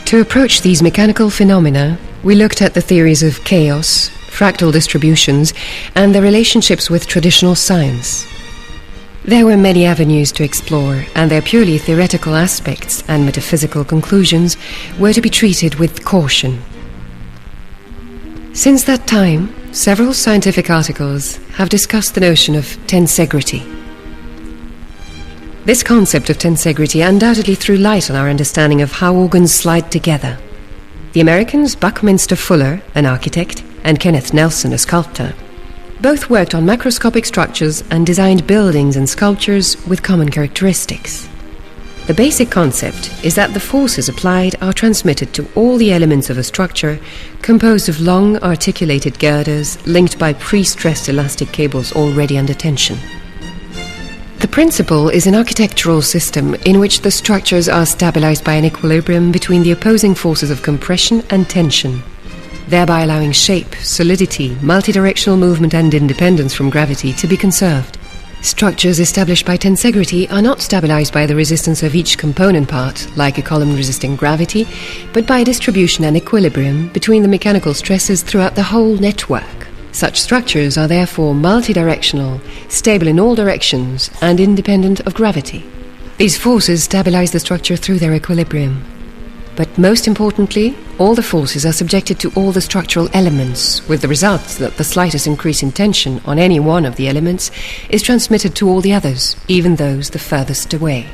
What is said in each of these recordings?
To approach these mechanical phenomena, we looked at the theories of chaos, fractal distributions, and their relationships with traditional science. There were many avenues to explore, and their purely theoretical aspects and metaphysical conclusions were to be treated with caution. Since that time, several scientific articles have discussed the notion of tensegrity. This concept of tensegrity undoubtedly threw light on our understanding of how organs slide together. The Americans Buckminster Fuller, an architect, and Kenneth Nelson, a sculptor, both worked on macroscopic structures and designed buildings and sculptures with common characteristics. The basic concept is that the forces applied are transmitted to all the elements of a structure composed of long articulated girders linked by pre-stressed elastic cables already under tension. The principle is an architectural system in which the structures are stabilized by an equilibrium between the opposing forces of compression and tension, thereby allowing shape, solidity, multidirectional movement and independence from gravity to be conserved. Structures established by tensegrity are not stabilized by the resistance of each component part, like a column resisting gravity, but by a distribution and equilibrium between the mechanical stresses throughout the whole network. Such structures are therefore multidirectional, stable in all directions, and independent of gravity. These forces stabilize the structure through their equilibrium. But most importantly, all the forces are subjected to all the structural elements, with the result that the slightest increase in tension on any one of the elements is transmitted to all the others, even those the furthest away.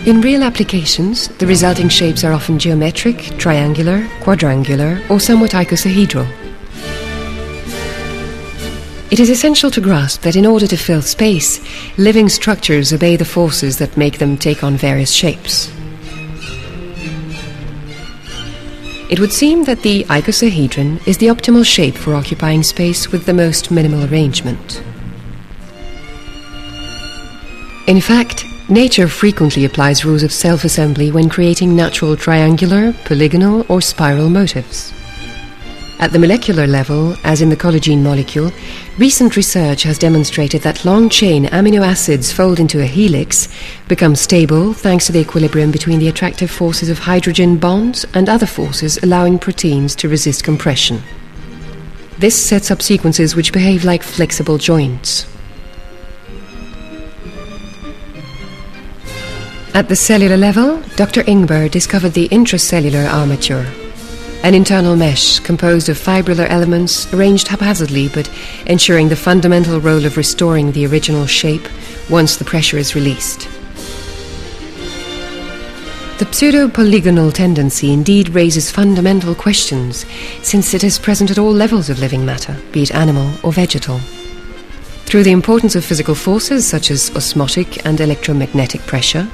In real applications, the resulting shapes are often geometric, triangular, quadrangular, or somewhat icosahedral. It is essential to grasp that in order to fill space, living structures obey the forces that make them take on various shapes. It would seem that the icosahedron is the optimal shape for occupying space with the most minimal arrangement. In fact, nature frequently applies rules of self-assembly when creating natural triangular, polygonal, or spiral motifs. At the molecular level, as in the collagen molecule, recent research has demonstrated that long-chain amino acids fold into a helix, become stable thanks to the equilibrium between the attractive forces of hydrogen bonds and other forces allowing proteins to resist compression. This sets up sequences which behave like flexible joints. At the cellular level, Dr. Ingber discovered the intracellular armature, an internal mesh composed of fibrillar elements arranged haphazardly but ensuring the fundamental role of restoring the original shape once the pressure is released. The pseudo-polygonal tendency indeed raises fundamental questions, since it is present at all levels of living matter, be it animal or vegetal. Through the importance of physical forces such as osmotic and electromagnetic pressure,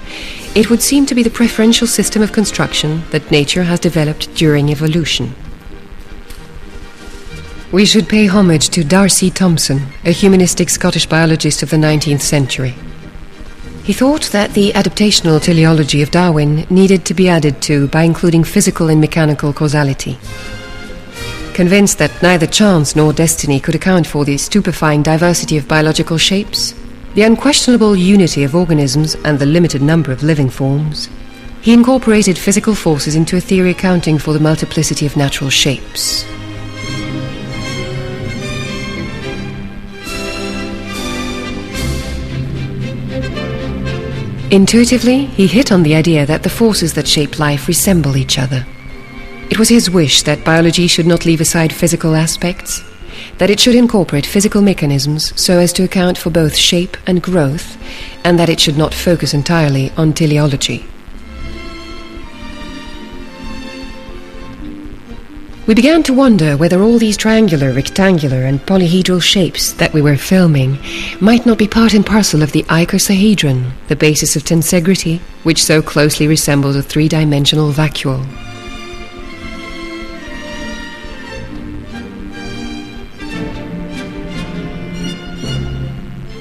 it would seem to be the preferential system of construction that nature has developed during evolution. We should pay homage to D'Arcy Thompson, a humanistic Scottish biologist of the 19th century. He thought that the adaptational teleology of Darwin needed to be added to by including physical and mechanical causality. Convinced that neither chance nor destiny could account for the stupefying diversity of biological shapes, the unquestionable unity of organisms and the limited number of living forms, he incorporated physical forces into a theory accounting for the multiplicity of natural shapes. Intuitively, he hit on the idea that the forces that shape life resemble each other. It was his wish that biology should not leave aside physical aspects, that it should incorporate physical mechanisms so as to account for both shape and growth, and that it should not focus entirely on teleology. We began to wonder whether all these triangular, rectangular, and polyhedral shapes that we were filming might not be part and parcel of the icosahedron, the basis of tensegrity, which so closely resembles a three-dimensional vacuole.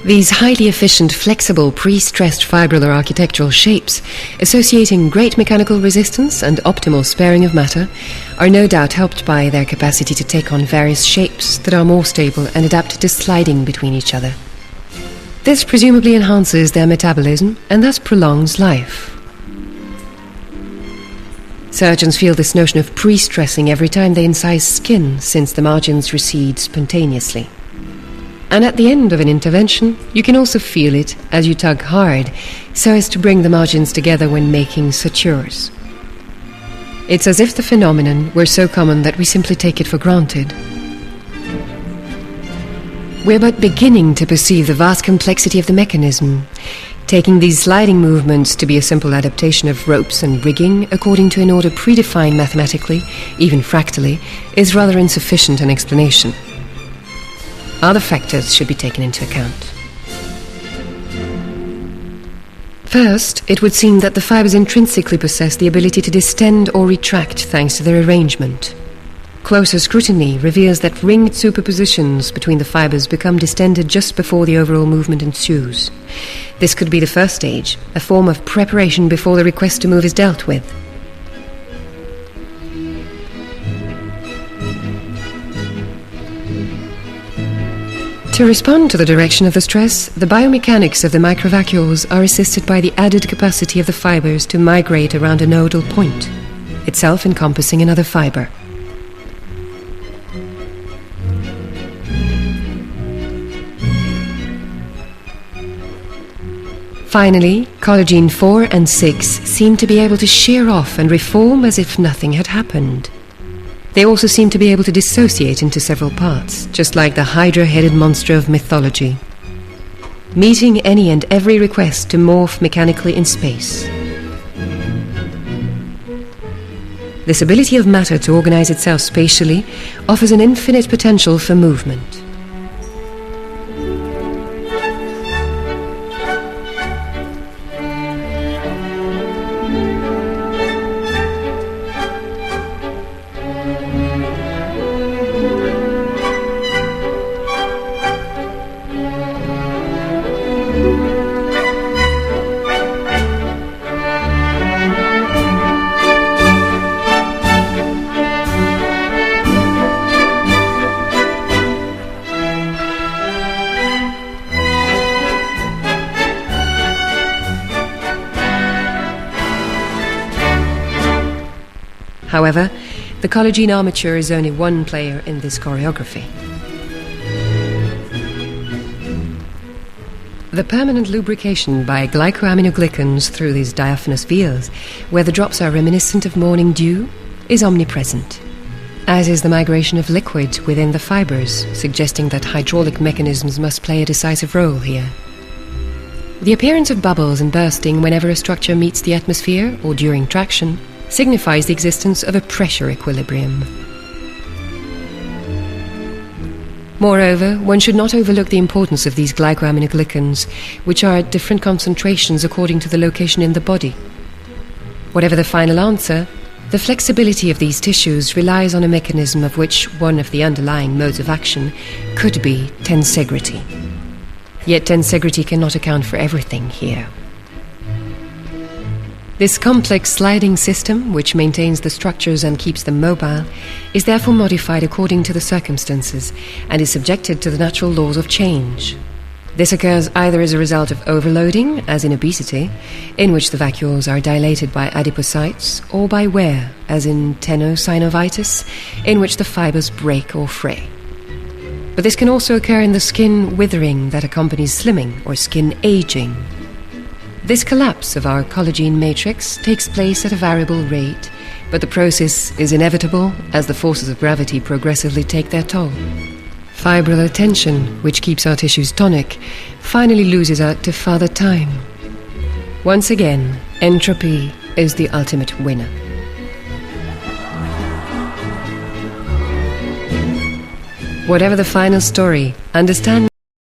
These highly efficient, flexible, pre-stressed fibrillar architectural shapes, associating great mechanical resistance and optimal sparing of matter, are no doubt helped by their capacity to take on various shapes that are more stable and adapted to sliding between each other. This presumably enhances their metabolism and thus prolongs life. Surgeons feel this notion of pre-stressing every time they incise skin, since the margins recede spontaneously. And at the end of an intervention, you can also feel it as you tug hard, so as to bring the margins together when making sutures. It's as if the phenomenon were so common that we simply take it for granted. We're but beginning to perceive the vast complexity of the mechanism, taking these sliding movements to be a simple adaptation of ropes and rigging according to an order predefined mathematically, even fractally, is rather insufficient an explanation. Other factors should be taken into account. First, it would seem that the fibers intrinsically possess the ability to distend or retract thanks to their arrangement. Closer scrutiny reveals that ringed superpositions between the fibers become distended just before the overall movement ensues. This could be the first stage, a form of preparation before the request to move is dealt with. To respond to the direction of the stress, the biomechanics of the microvacuoles are assisted by the added capacity of the fibers to migrate around a nodal point, itself encompassing another fiber. Finally, collagen 4 and 6 seem to be able to shear off and reform as if nothing had happened. They also seem to be able to dissociate into several parts, just like the hydra-headed monster of mythology, meeting any and every request to morph mechanically in space. This ability of matter to organize itself spatially offers an infinite potential for movement. However, the collagen armature is only one player in this choreography. The permanent lubrication by glycoaminoglycans through these diaphanous veils, where the drops are reminiscent of morning dew, is omnipresent, as is the migration of liquid within the fibers, suggesting that hydraulic mechanisms must play a decisive role here. The appearance of bubbles and bursting whenever a structure meets the atmosphere or during traction signifies the existence of a pressure equilibrium. Moreover, one should not overlook the importance of these glycoaminoglycans, which are at different concentrations according to the location in the body. Whatever the final answer, the flexibility of these tissues relies on a mechanism of which one of the underlying modes of action could be tensegrity. Yet tensegrity cannot account for everything here. This complex sliding system, which maintains the structures and keeps them mobile, is therefore modified according to the circumstances and is subjected to the natural laws of change. This occurs either as a result of overloading, as in obesity, in which the vacuoles are dilated by adipocytes, or by wear, as in tenosynovitis, in which the fibers break or fray. But this can also occur in the skin withering that accompanies slimming or skin aging. This collapse of our collagen matrix takes place at a variable rate, but the process is inevitable as the forces of gravity progressively take their toll. Fibrillar tension, which keeps our tissues tonic, finally loses out to father time. Once again, entropy is the ultimate winner. Whatever the final story, understand